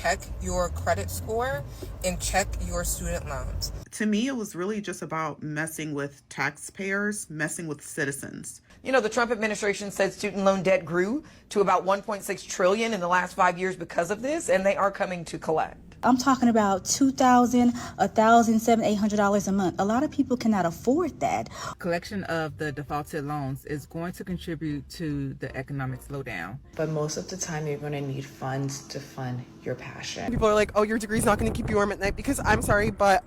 check your credit score and check your student loans. To me, it was really just about messing with taxpayers, messing with citizens. You know, the Trump administration said student loan debt grew to about 1.6 trillion in the last 5 years because of this, and they are coming to collect. I'm talking about $2,000, $1,700, $800 a month. A lot of people cannot afford that. Collection of the defaulted loans is going to contribute to the economic slowdown. But most of the time, you're going to need funds to fund your passion. People are like, oh, your degree's not going to keep you warm at night, because I'm sorry, but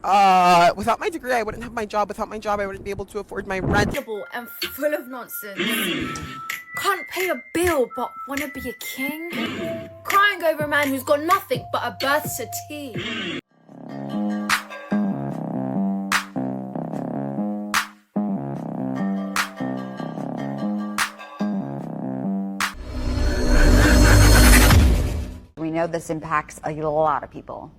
without my degree, I wouldn't have my job. Without my job, I wouldn't be able to afford my rent. And full of nonsense. Can't pay a bill but want to be a king. Crying over a man who's got nothing but a birth settee. We know this impacts a lot of people.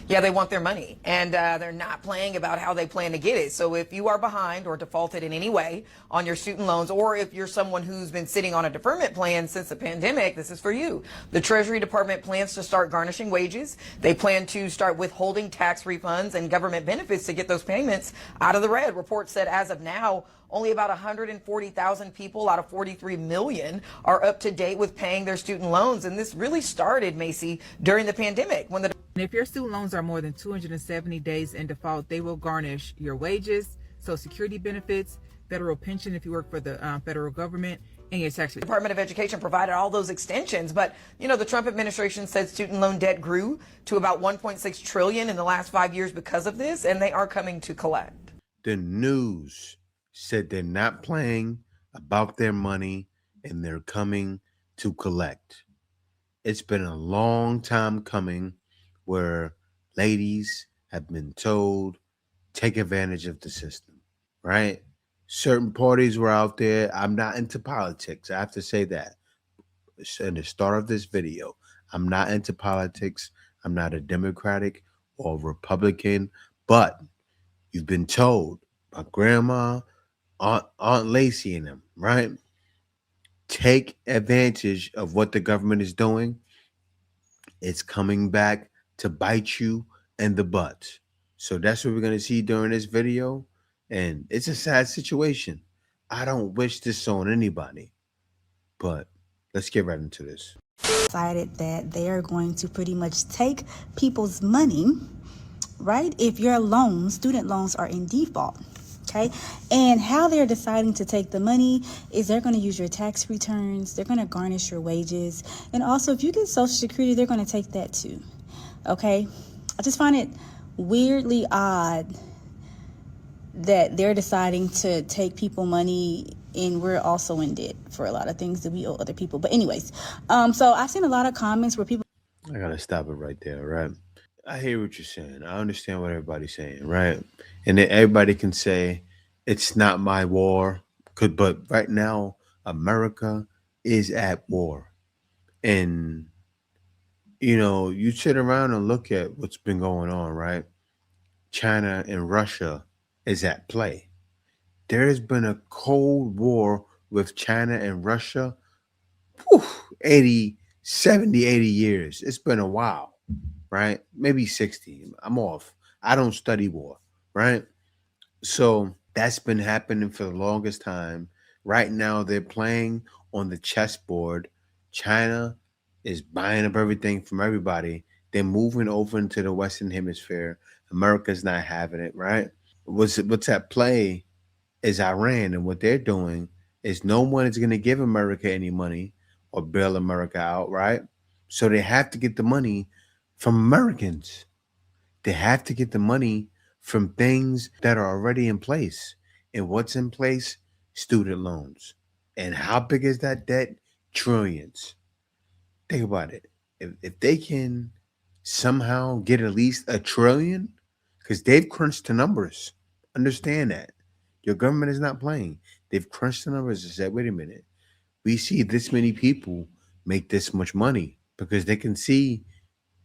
Yeah, they want their money, and they're not playing about how they plan to get it. So if you are behind or defaulted in any way on your student loans, or if you're someone who's been sitting on a deferment plan since the pandemic, this is for you. The Treasury Department plans to start garnishing wages. They plan to start withholding tax refunds and government benefits to get those payments out of the red. Reports said as of now, only about 140,000 people out of 43 million are up to date with paying their student loans. And this really started, Macy, during the pandemic. And if your student loans are more than 270 days in default, they will garnish your wages, Social Security benefits, federal pension if you work for the federal government, and your tax. Department of Education provided all those extensions. But, you know, the Trump administration said student loan debt grew to about 1.6 trillion in the last 5 years because of this, and they are coming to collect. The news said they're not playing about their money and they're coming to collect. It's been a long time coming where ladies have been told, take advantage of the system, right? Certain parties were out there. I'm not into politics. I have to say that. In the start of this video, I'm not into politics. I'm not a Democratic or Republican, but you've been told by grandma, Aunt Lacey and them, right? Take advantage of what the government is doing. It's coming back to bite you in the butt. So that's what we're going to see during this video. And it's a sad situation. I don't wish this on anybody. But let's get right into this. Decided that they are going to pretty much take people's money, right? If your loans, student loans, are in default. Okay, and how they're deciding to take the money is they're going to use your tax returns, they're going to garnish your wages, and also if you get Social Security, they're going to take that too. Okay, I just find it weirdly odd that they're deciding to take people money, and we're also in debt for a lot of things that we owe other people. But anyways, so I've seen a lot of comments where people. I gotta stop it right there, right? I hear what you're saying. I understand what everybody's saying, right? And then everybody can say it's not my war, but right now America is at war, and you know, you sit around and look at what's been going on, right? China and Russia is at play. There has been a cold war with China and Russia, 70, 80 years. It's been a while. Right? Maybe 60. I'm off. I don't study war, right? So that's been happening for the longest time. Right now, they're playing on the chessboard. China is buying up everything from everybody. They're moving over into the Western Hemisphere. America's not having it, right? What's at play is Iran, and what they're doing is no one is going to give America any money or bail America out, right? So they have to get the money from Americans. They have to get the money from things that are already in place. And what's in place? Student loans. And how big is that debt? Trillions. Think about it. If they can somehow get at least $1 trillion, because they've crunched the numbers. Understand that. Your government is not playing. They've crunched the numbers and said, wait a minute. We see this many people make this much money because they can see.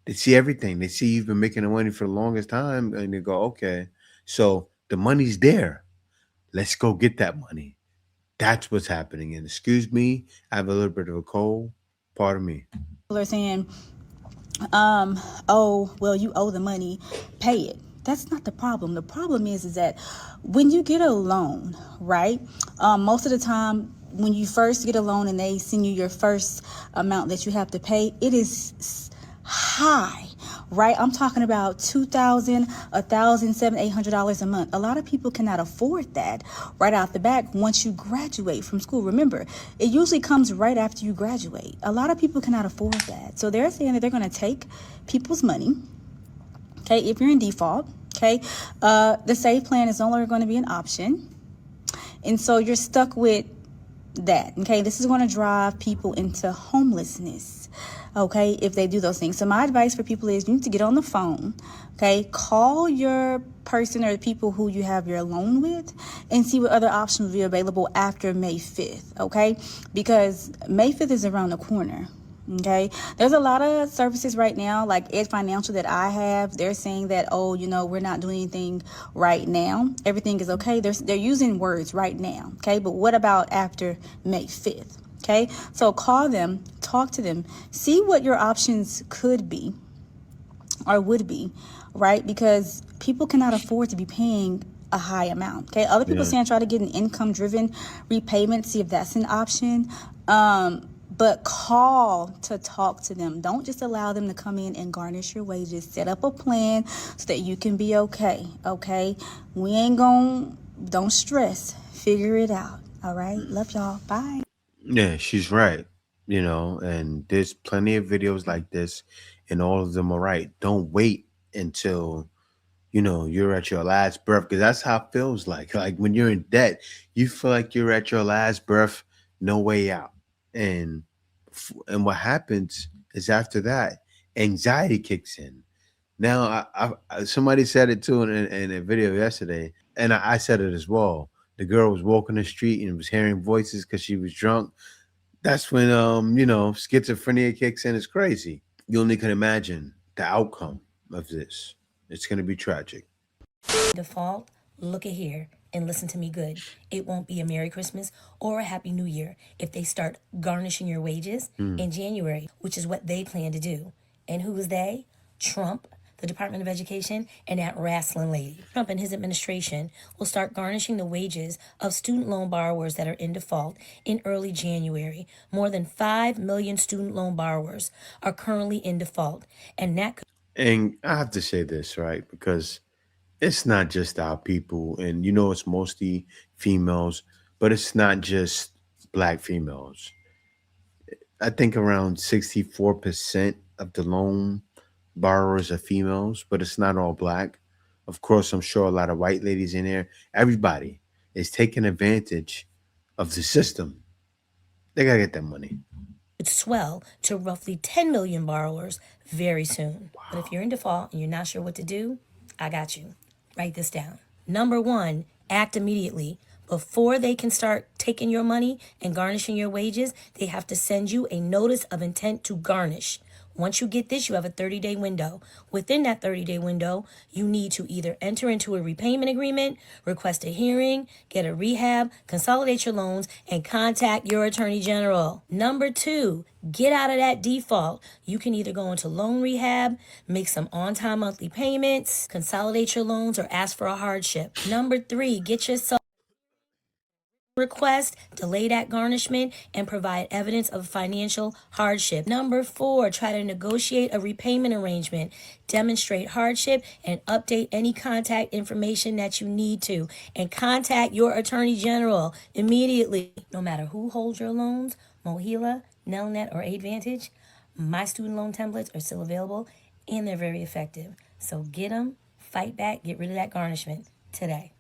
They see everything. They see you've been making the money for the longest time, and they go, okay, so the money's there. Let's go get that money. That's what's happening. And excuse me, I have a little bit of a cold. Pardon me. People are saying oh, well, you owe the money, pay it. That's not the problem. The problem is that when you get a loan, right? Most of the time, when you first get a loan and they send you your first amount that you have to pay, it is high, right? I'm talking about $2,000, $1,000, $700, $800 a month. A lot of people cannot afford that right out the back once you graduate from school. Remember, it usually comes right after you graduate. A lot of people cannot afford that. So they're saying that they're going to take people's money, okay, if you're in default, okay? The save plan is no longer going to be an option. And so you're stuck with that, okay? This is going to drive people into homelessness, okay, if they do those things. So my advice for people is you need to get on the phone, okay? Call your person or the people who you have your loan with and see what other options will be available after May 5th, okay? Because May 5th is around the corner. Okay, there's a lot of services right now, like Ed Financial that I have. They're saying that, oh, you know, we're not doing anything right now. Everything is okay. They're using words right now. Okay, but what about after May 5th? Okay, so call them, talk to them, see what your options could be or would be, right? Because people cannot afford to be paying a high amount. Okay, other people saying try to get an income-driven repayment, see if that's an option. But call to talk to them. Don't just allow them to come in and garnish your wages. Set up a plan so that you can be okay, okay? We ain't don't stress. Figure it out, all right? Love y'all. Bye. Yeah, she's right. You know, and there's plenty of videos like this, and all of them are right. Don't wait until, you know, you're at your last breath, because that's how it feels like. Like when you're in debt, you feel like you're at your last breath, no way out. And what happens is after that, anxiety kicks in. Now, somebody said it too in a video yesterday, and I said it as well. The girl was walking the street and was hearing voices because she was drunk. That's when you know, schizophrenia kicks in. It's crazy. You only can imagine the outcome of this. It's going to be tragic. Default, look at here and listen to me good. It won't be a Merry Christmas or a Happy New Year if they start garnishing your wages in January, which is what they plan to do. And who is they? Trump, the Department of Education, and that wrestling lady. Trump and his administration will start garnishing the wages of student loan borrowers that are in default in early January. More than 5 million student loan borrowers are currently in default. And I have to say this, right? Because it's not just our people, and you know, it's mostly females, but it's not just black females. I think around 64% of the loan borrowers are females, but it's not all black. Of course, I'm sure a lot of white ladies in there. Everybody is taking advantage of the system. They gotta get that money. Could swell to roughly 10 million borrowers very soon. Wow. But if you're in default and you're not sure what to do, I got you. Write this down. Number 1, act immediately. Before they can start taking your money and garnishing your wages, they have to send you a notice of intent to garnish. Once you get this, you have a 30-day window. Within that 30-day window, you need to either enter into a repayment agreement, request a hearing, get a rehab, consolidate your loans, and contact your attorney general. Number 2, get out of that default. You can either go into loan rehab, make some on-time monthly payments, consolidate your loans, or ask for a hardship. Number 3, get yourself request, delay that garnishment, and provide evidence of financial hardship. Number 4, try to negotiate a repayment arrangement, demonstrate hardship, and update any contact information that you need to, and contact your attorney general immediately. No matter who holds your loans, Mohila, Nelnet, or Advantage, my student loan templates are still available, and they're very effective. So get them, fight back, get rid of that garnishment today.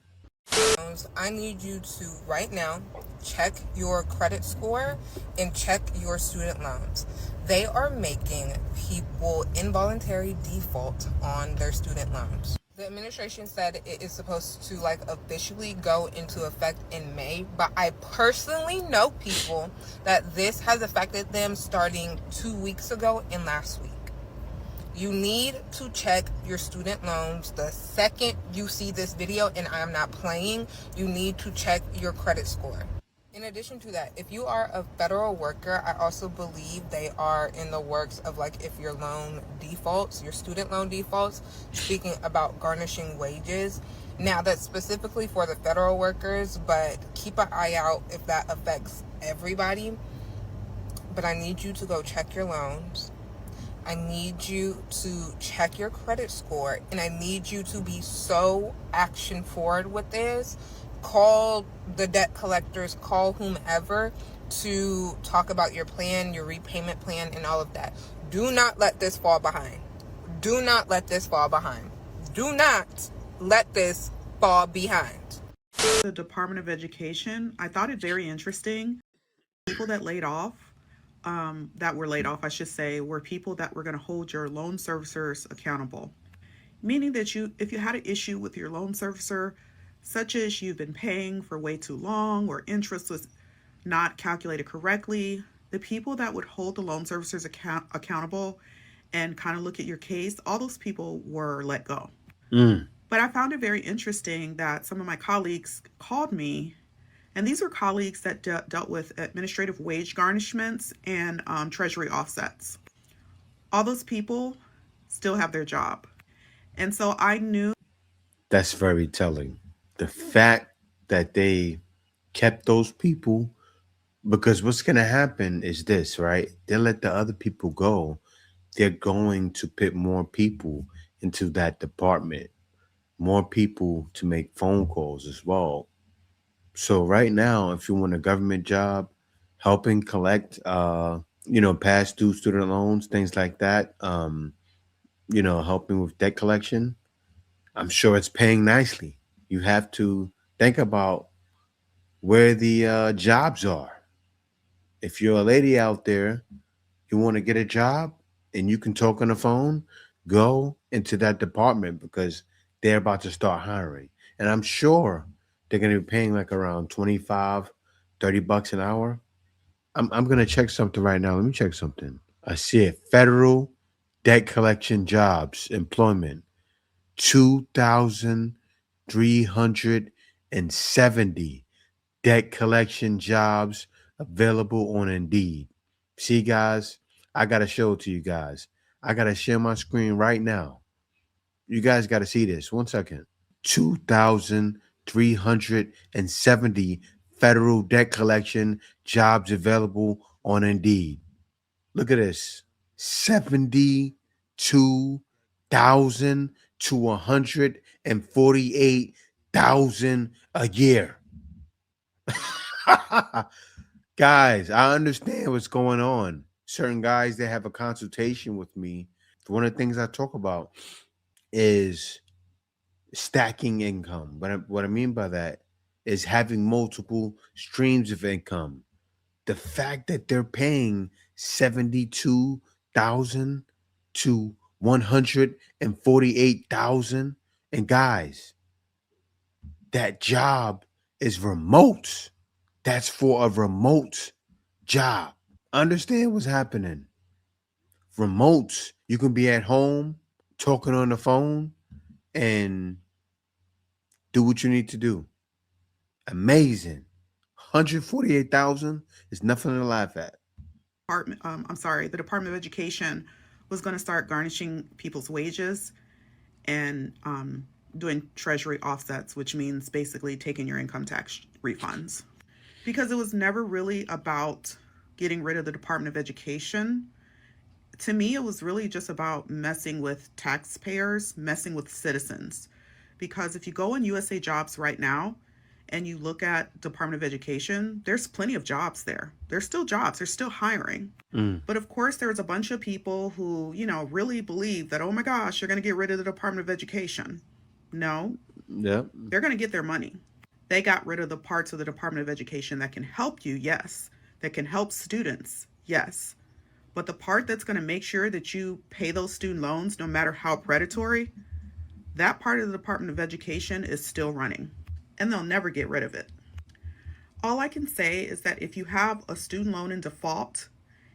I need you to right now check your credit score and check your student loans. They are making people involuntary default on their student loans. The administration said it is supposed to officially go into effect in May, but I personally know people that this has affected them starting 2 weeks ago and last week. You need to check your student loans the second you see this video, and I am not playing. You need to check your credit score. In in addition to that, if you are a federal worker, I also believe they are in the works of, like, if your loan defaults, your student loan defaults, speaking about garnishing wages. Now, that's specifically for the federal workers, but keep an eye out if that affects everybody. But I need you to go check your loans. I need you to check your credit score, and I need you to be so action forward with this. Call the debt collectors, call whomever to talk about your plan, your repayment plan, and all of that. Do not let this fall behind. Do not let this fall behind. Do not let this fall behind. The Department of Education, I thought it very interesting. People that were laid off, I should say, were people that were going to hold your loan servicers accountable. Meaning that if you had an issue with your loan servicer, such as you've been paying for way too long or interest was not calculated correctly, the people that would hold the loan servicers accountable and kind of look at your case, all those people were let go. But I found it very interesting that some of my colleagues called me, and these were colleagues that dealt with administrative wage garnishments and treasury offsets. All those people still have their job. And so I knew. That's very telling. The fact that they kept those people, because what's going to happen is this, right? They'll let the other people go. They're going to put more people into that department, more people to make phone calls as well. So right now, if you want a government job, helping collect, past due student loans, things like that, helping with debt collection, I'm sure it's paying nicely. You have to think about where the jobs are. If you're a lady out there, you want to get a job and you can talk on the phone, go into that department because they're about to start hiring. And I'm sure they're going to be paying like around 25, 30 bucks an hour. I'm going to check something right now. Let me check something. I see it. Federal debt collection jobs, employment, 2,370 debt collection jobs available on Indeed. See, guys, I got to show it to you guys. I got to share my screen right now. You guys got to see this. 1 second. 2,370 federal debt collection jobs available on Indeed. Look at this. 72,000 to 148,000 a year. Guys, I understand what's going on. Certain guys that have a consultation with me, one of the things I talk about is stacking income. But what I mean by that is having multiple streams of income. The fact that they're paying 72,000 to 148,000, and guys, that job is remote. That's for a remote job. Understand what's happening. Remote, you can be at home talking on the phone and do what you need to do. Amazing. 148,000 is nothing to laugh at. The Department of Education was going to start garnishing people's wages and doing treasury offsets, which means basically taking your income tax refunds. Because it was never really about getting rid of the Department of Education. To me, it was really just about messing with taxpayers, messing with citizens. Because if you go on USA Jobs right now and you look at Department of Education, there's plenty of jobs there. There's still jobs. They're still hiring. But of course, there's a bunch of people who, really believe that, oh my gosh, you're going to get rid of the Department of Education. No. Yep. They're going to get their money. They got rid of the parts of the Department of Education that can help you, yes. That can help students, yes. But the part that's going to make sure that you pay those student loans, no matter how predatory, that part of the Department of Education is still running. And they'll never get rid of it. All I can say is that if you have a student loan in default,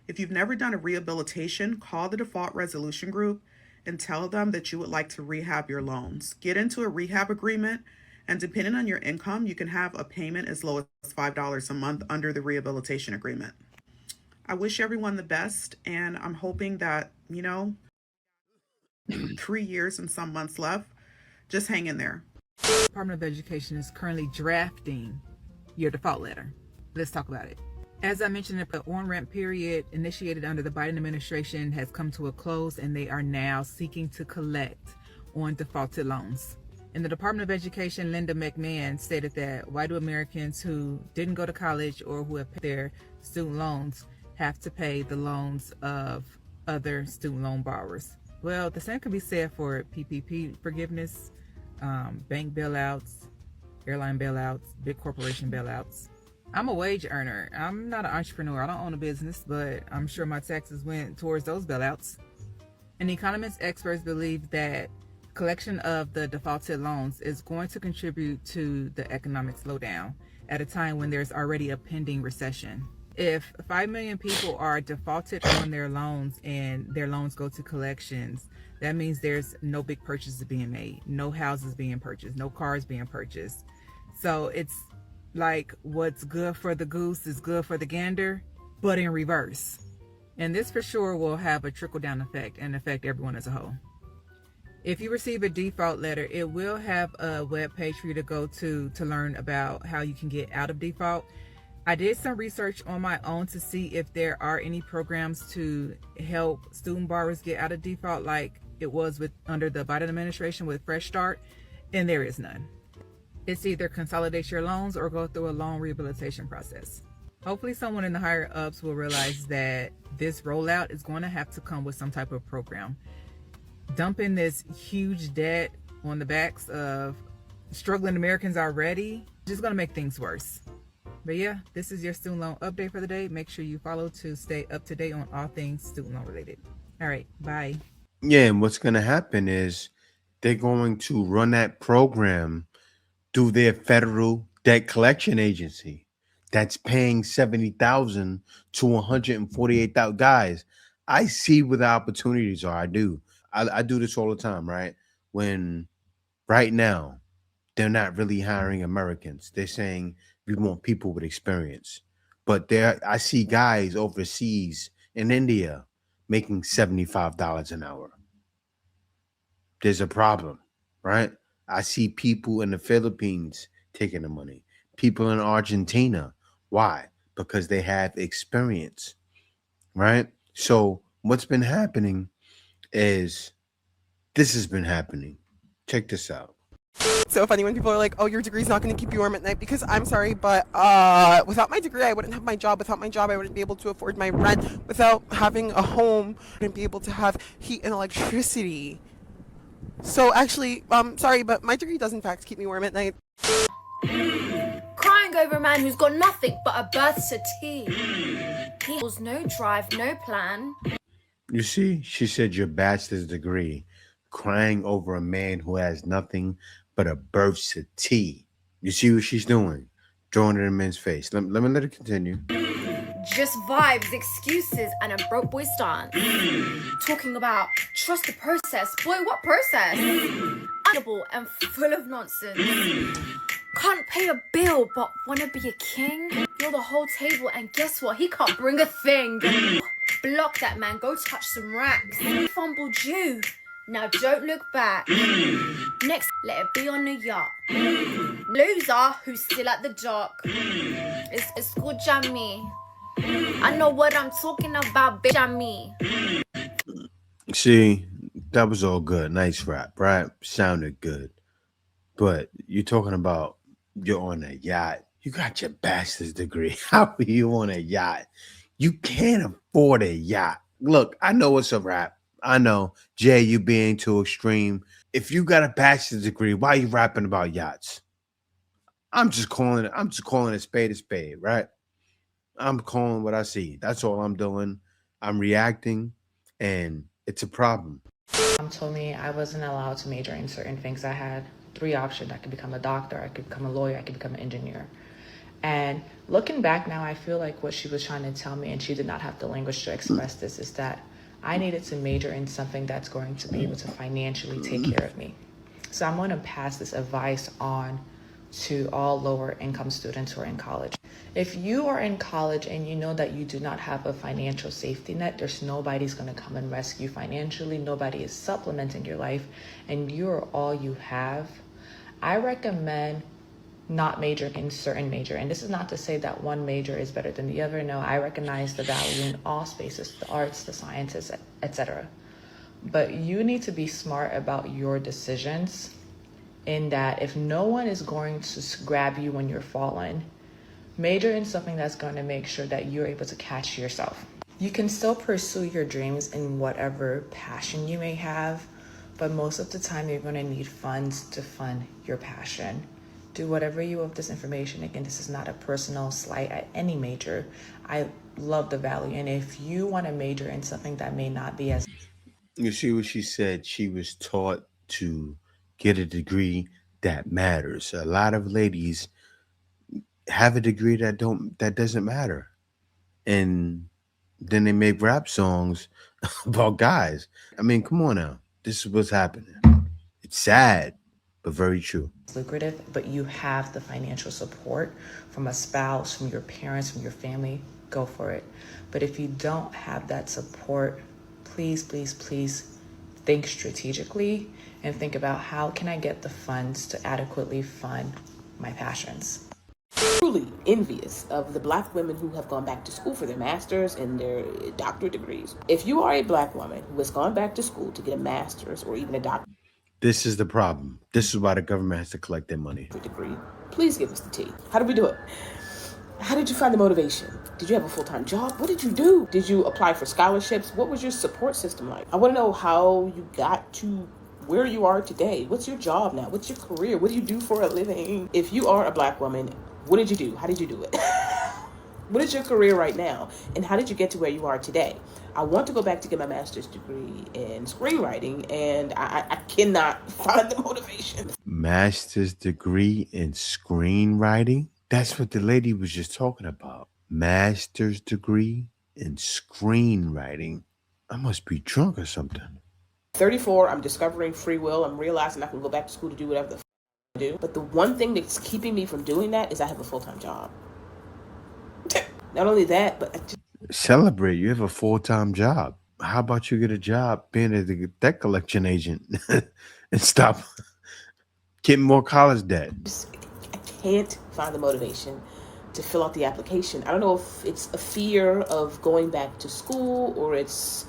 if you've never done a rehabilitation, call the default resolution group and tell them that you would like to rehab your loans. Get into a rehab agreement And depending on your income, you can have a payment as low as $5 a month under the rehabilitation agreement. I wish everyone the best, and I'm hoping that, 3 years and some months left. Just hang in there. Department of Education is currently drafting your default letter. Let's talk about it. As I mentioned, the on-ramp period initiated under the Biden administration has come to a close, and they are now seeking to collect on defaulted loans. In the Department of Education, Linda McMahon stated that why do Americans who didn't go to college or who have paid their student loans have to pay the loans of other student loan borrowers? Well, the same can be said for PPP forgiveness, bank bailouts, airline bailouts, big corporation bailouts. I'm a wage earner. I'm not an entrepreneur. I don't own a business, but I'm sure my taxes went towards those bailouts. And economists experts believe that collection of the defaulted loans is going to contribute to the economic slowdown at a time when there's already a pending recession. If 5 million people are defaulted on their loans and their loans go to collections, that means there's no big purchases being made, no houses being purchased, no cars being purchased. So it's like what's good for the goose is good for the gander, but in reverse. And this for sure will have a trickle-down effect and affect everyone as a whole. If you receive a default letter, it will have a web page for you to go to learn about how you can get out of default. I did some research on my own to see if there are any programs to help student borrowers get out of default like it was under the Biden administration with Fresh Start, and there is none. It's either consolidate your loans or go through a loan rehabilitation process. Hopefully someone in the higher ups will realize that this rollout is going to have to come with some type of program. Dumping this huge debt on the backs of struggling Americans already is just going to make things worse. But yeah, this is your student loan update for the day. Make sure you follow to stay up to date on all things student loan related. All right, bye. Yeah, and what's going to happen is they're going to run that program through their federal debt collection agency that's paying $70,000 to $148,000. Guys, I see where the opportunities are. I do. I do this all the time, right? When right now they're not really hiring Americans. They're saying we want people with experience. But I see guys overseas in India making $75 an hour. There's a problem, right? I see people in the Philippines taking the money. People in Argentina. Why? Because they have experience, right? So what's been happening is this has been happening. Check this out. So funny when people are like, oh, your degree's not going to keep you warm at night, because I'm sorry, but without my degree, I wouldn't have my job. Without my job, I wouldn't be able to afford my rent. Without having a home, I wouldn't be able to have heat and electricity. So actually, sorry, but my degree does in fact keep me warm at night. Crying over a man who's got nothing but a birth certificate. He has no drive, no plan. You see, she said your bachelor's degree, crying over a man who has nothing but a birth certificate. You see what she's doing? Drawing it in men's face. Let me let it continue. Just vibes, excuses, and a broke boy stance. Talking about trust the process. Boy, what process? Unable and full of nonsense. Can't pay a bill, but wanna be a king? You're the whole table, and guess what? He can't bring a thing. Block that man, go touch some racks. Fumbled you. Now don't look back. Next, let it be on the yacht. Loser who's still at the dock. It's good, Jamie. I know what I'm talking about, bitch. I'm me. See, that was all good. Nice rap, right? Sounded good. But you're talking about you're on a yacht. You got your bachelor's degree. How are you on a yacht? You can't afford a yacht. Look, I know it's a rap. I know, Jay, you being too extreme. If you got a bachelor's degree, why are you rapping about yachts? I'm just calling it spade a spade, right? I'm calling what I see. That's all I'm doing. I'm reacting, and it's a problem. Mom told me I wasn't allowed to major in certain things. I had 3 options. I could become a doctor, I could become a lawyer, I could become an engineer. And looking back now, I feel like what she was trying to tell me, and she did not have the language to express this, is that I needed to major in something that's going to be able to financially take care of me. So I'm going to pass this advice on to all lower income students who are in college. If you are in college and you know that you do not have a financial safety net, there's nobody's going to come and rescue financially, nobody is supplementing your life, and you're all you have, I recommend not majoring in certain major. And this is not to say that one major is better than the other. No, I recognize the value in all spaces, the arts, the sciences, etc. But you need to be smart about your decisions, in that if no one is going to grab you when you're falling, major in something that's going to make sure that you're able to catch yourself. You can still pursue your dreams in whatever passion you may have, but most of the time you're going to need funds to fund your passion. Do whatever you will with this information. Again, this is not a personal slight at any major. I love the value, and if you want to major in something that may not be as... You see what she said? She was taught to get a degree that matters. A lot of ladies have a degree that doesn't matter. And then they make rap songs about guys. I mean, come on now. This is what's happening. It's sad, but very true. lucrative, but you have the financial support from a spouse, from your parents, from your family, go for it. But if you don't have that support, please, please, please think strategically and think about, how can I get the funds to adequately fund my passions? Truly envious of the black women who have gone back to school for their master's and their doctorate degrees. If you are a black woman who has gone back to school to get a master's or even a doctorate This is the problem. This is why the government has to collect their money. degree, please give us the tea. How did we do it? How did you find the motivation? Did you have a full-time job? What did you do? Did you apply for scholarships? What was your support system like? I want to know how you got to where you are today. What's your job now? What's your career? What do you do for a living? If you are a black woman, what did you do? How did you do it? What is your career right now? And how did you get to where you are today? I want to go back to get my master's degree in screenwriting, and I cannot find the motivation. Master's degree in screenwriting? That's what the lady was just talking about. Master's degree in screenwriting. I must be drunk or something. 34, I'm discovering free will. I'm realizing I can go back to school to do whatever the I do. But the one thing that's keeping me from doing that is I have a full-time job. Not only that, but I just Celebrate. You have a full-time job. How about you get a job being a debt collection agent and stop getting more college debt? I can't find the motivation to fill out the application. I don't know if it's a fear of going back to school or it's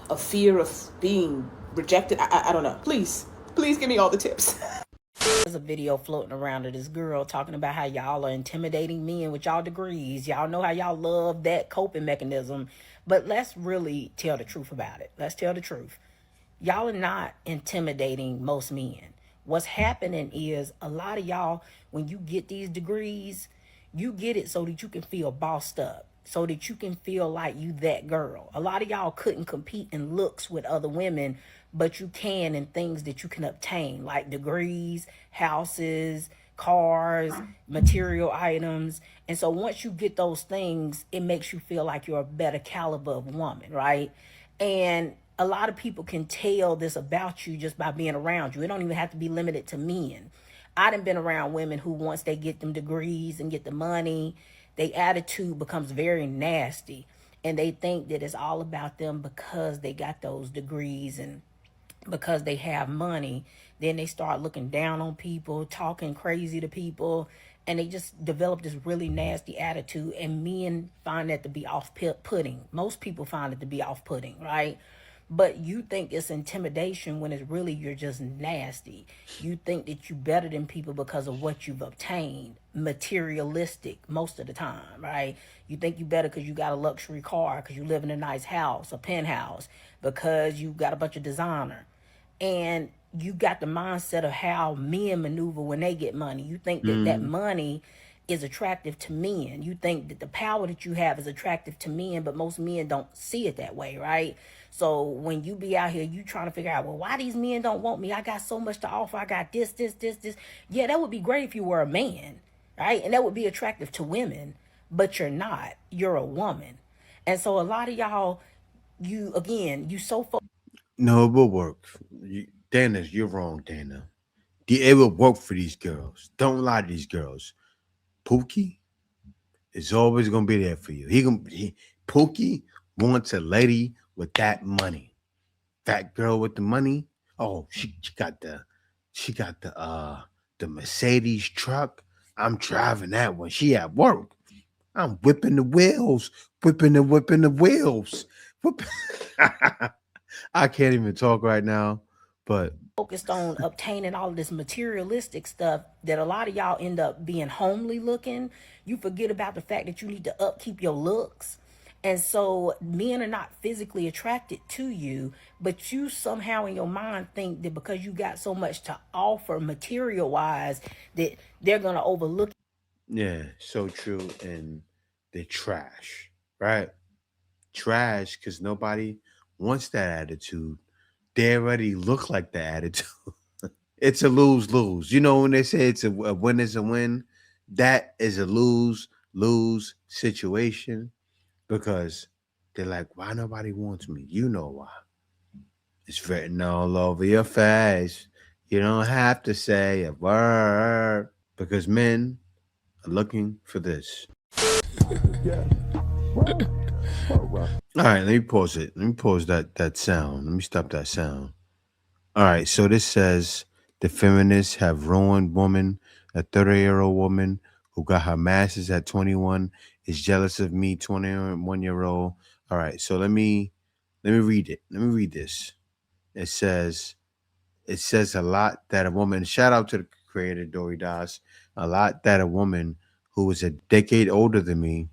a fear of being rejected. I don't know. Please give me all the tips. There's a video floating around of this girl talking about how y'all are intimidating men with y'all degrees. Y'all know how y'all love that coping mechanism. But let's really tell the truth about it. Let's tell the truth. Y'all are not intimidating most men. What's happening is a lot of y'all, when you get these degrees, you get it so that you can feel bossed up, so that you can feel like you that girl. A lot of y'all couldn't compete in looks with other women, but you can in things that you can obtain, like degrees, houses, cars, material items. And so once you get those things, it makes you feel like you're a better caliber of woman, right? And a lot of people can tell this about you just by being around you. It don't even have to be limited to men. I done been around women who, once they get them degrees and get the money, their attitude becomes very nasty. And they think that it's all about them because they got those degrees and because they have money. Then they start looking down on people, talking crazy to people, and they just develop this really nasty attitude. And men find that to be off-putting. Most people find it to be off-putting, right? But you think it's intimidation when it's really you're just nasty. You think that you're better than people because of what you've obtained. Materialistic most of the time, right? You think you better because you got a luxury car, because you live in a nice house, a penthouse, because you got a bunch of designer. And you got the mindset of how men maneuver when they get money. You think that that money is attractive to men. You think that the power that you have is attractive to men, but most men don't see it that way, right? So when you be out here, you trying to figure out, well, why these men don't want me? I got so much to offer. I got this. Yeah, that would be great if you were a man, right? And that would be attractive to women, but you're not. You're a woman. And so a lot of y'all, you so focused. No, it will work. Dana, you're wrong, Dana. It will work for these girls. Don't lie to these girls. Pookie is always gonna be there for you. Pookie wants a lady with that money. That girl with the money. Oh, she got the Mercedes truck. I'm driving that when she at work. I'm whipping the wheels, whipping the wheels. I can't even talk right now, but focused on obtaining all of this materialistic stuff that a lot of y'all end up being homely looking. You forget about the fact that you need to upkeep your looks. And so men are not physically attracted to you, but you somehow in your mind think that because you got so much to offer material wise that they're going to overlook. yeah, so true. And they're trash, right? Trash because nobody wants that attitude. They already look like the attitude. It's a lose-lose. You know when they say it's a win is a win, that is a lose-lose situation because they're like, why nobody wants me? You know why. It's written all over your face. You don't have to say a word because men are looking for this. All right, let me pause it. Let me pause that sound. Let me stop that sound. All right, so this says the feminists have ruined woman. A 30-year-old woman who got her master's at 21 is jealous of me, 21-year-old. All right, so let me read it. Let me read this. It says a lot that a woman, shout out to the creator Dory Das, a lot that a woman who is a decade older than me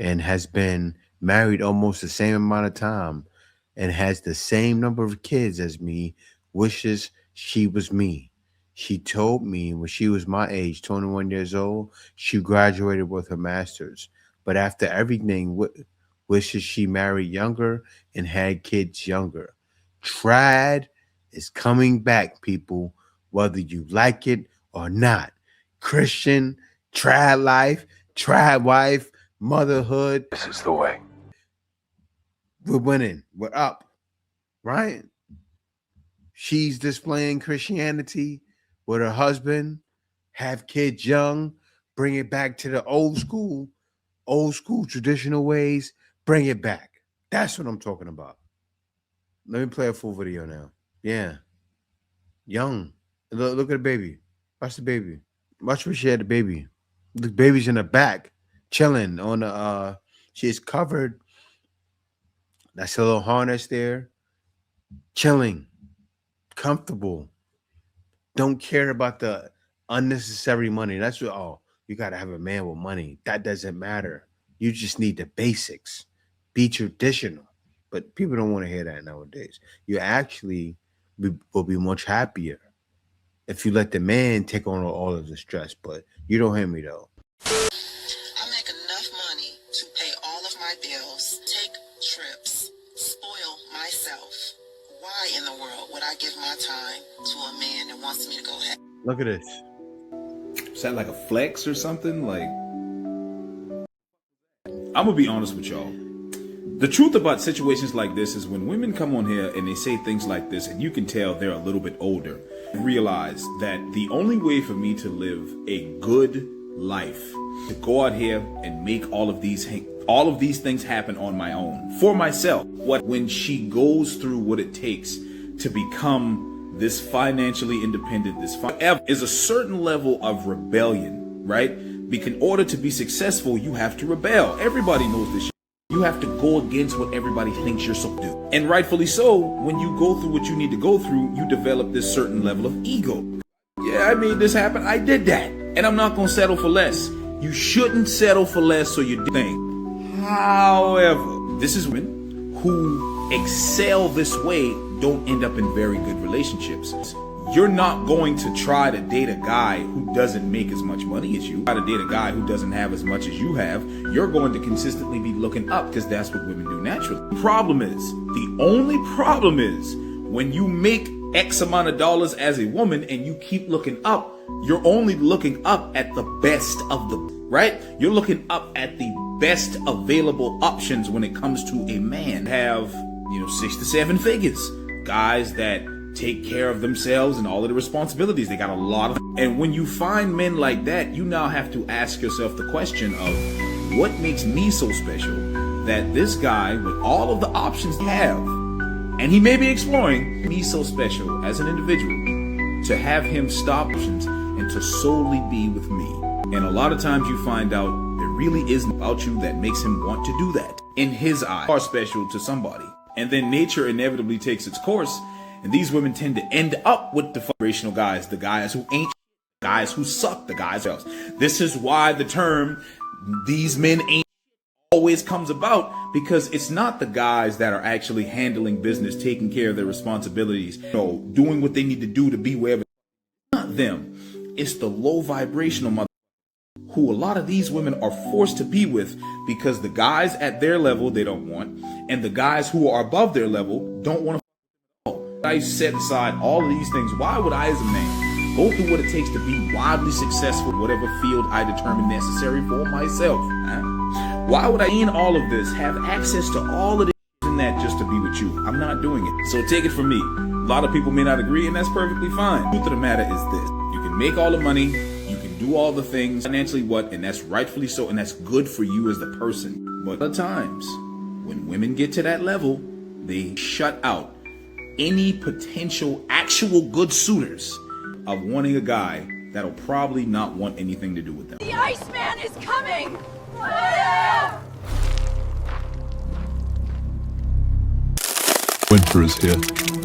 and has been married almost the same amount of time and has the same number of kids as me wishes she was me. She told me when she was my age, 21 years old, she graduated with her master's. But after everything, wishes she married younger and had kids younger. Trad is coming back, people, whether you like it or not. Christian, trad life, trad wife, motherhood. This is the way. We're winning. We're up. Right? She's displaying Christianity with her husband, have kids young, bring it back to the old school traditional ways, bring it back. That's what I'm talking about. Let me play a full video now. Yeah. Young. Look at the baby. Watch the baby. Watch where she had the baby. The baby's in the back, chilling on the she's covered. That's a little harness there. Chilling. Comfortable. Don't care about the unnecessary money. That's what you gotta have a man with money. That doesn't matter. You just need the basics. Be traditional. But people don't want to hear that nowadays. You actually will be much happier if you let the man take on all of the stress. But you don't hear me though. I make enough money to pay all of my bills, take trips, spoil myself. Why in the world would I give my time to a man that wants me to go ahead? Look at this. Is that like a flex or something? Like, I'm gonna be honest with y'all. The truth about situations like this is when women come on here and they say things like this, and you can tell they're a little bit older, realize that the only way for me to live a good life, to go out here and make all of these things happen on my own, for myself. When she goes through what it takes to become this financially independent, is a certain level of rebellion, right? Because in order to be successful, you have to rebel. Everybody knows this shit. You have to go against what everybody thinks you're supposed to do. And rightfully so, when you go through what you need to go through, you develop this certain level of ego. Yeah, I made this happen. I did that. And I'm not going to settle for less. You shouldn't settle for less, so you do things. However, this is women who excel this way don't end up in very good relationships. You're not going to try to date a guy who doesn't make as much money as you. Try to date a guy who doesn't have as much as you have. You're going to consistently be looking up because that's what women do naturally. The only problem is when you make X amount of dollars as a woman and you keep looking up, you're only looking up at the best of the, right? You're looking up at the best available options when it comes to a man. Have, 6 to 7 figures. Guys that take care of themselves and all of the responsibilities. They got a lot of, and when you find men like that, you now have to ask yourself the question of what makes me so special that this guy with all of the options have, and he may be exploring, me so special as an individual to have him stop options and to solely be with me. And a lot of times you find out there really isn't about you that makes him want to do that. In his eyes, are special to somebody. And then nature inevitably takes its course, and these women tend to end up with the vibrational guys, the guys who ain't, guys who suck, the guys else. This is why the term "these men ain't" always comes about, because it's not the guys that are actually handling business, taking care of their responsibilities, doing what they need to do to be wherever. Not them. It's the low vibrational mother who a lot of these women are forced to be with, because the guys at their level they don't want, and the guys who are above their level don't want to. I set aside all of these things. Why would I, as a man, go through what it takes to be wildly successful in whatever field I determine necessary for myself? Why would I, in all of this, have access to all of this and that just to be with you? I'm not doing it. So take it from me. A lot of people may not agree, and that's perfectly fine. The truth of the matter is this: you can make all the money, you can do all the things financially, and that's rightfully so, and that's good for you as the person. But at times, when women get to that level, they shut out any potential actual good suitors of wanting a guy that'll probably not want anything to do with them. The Iceman is coming! Winter is here.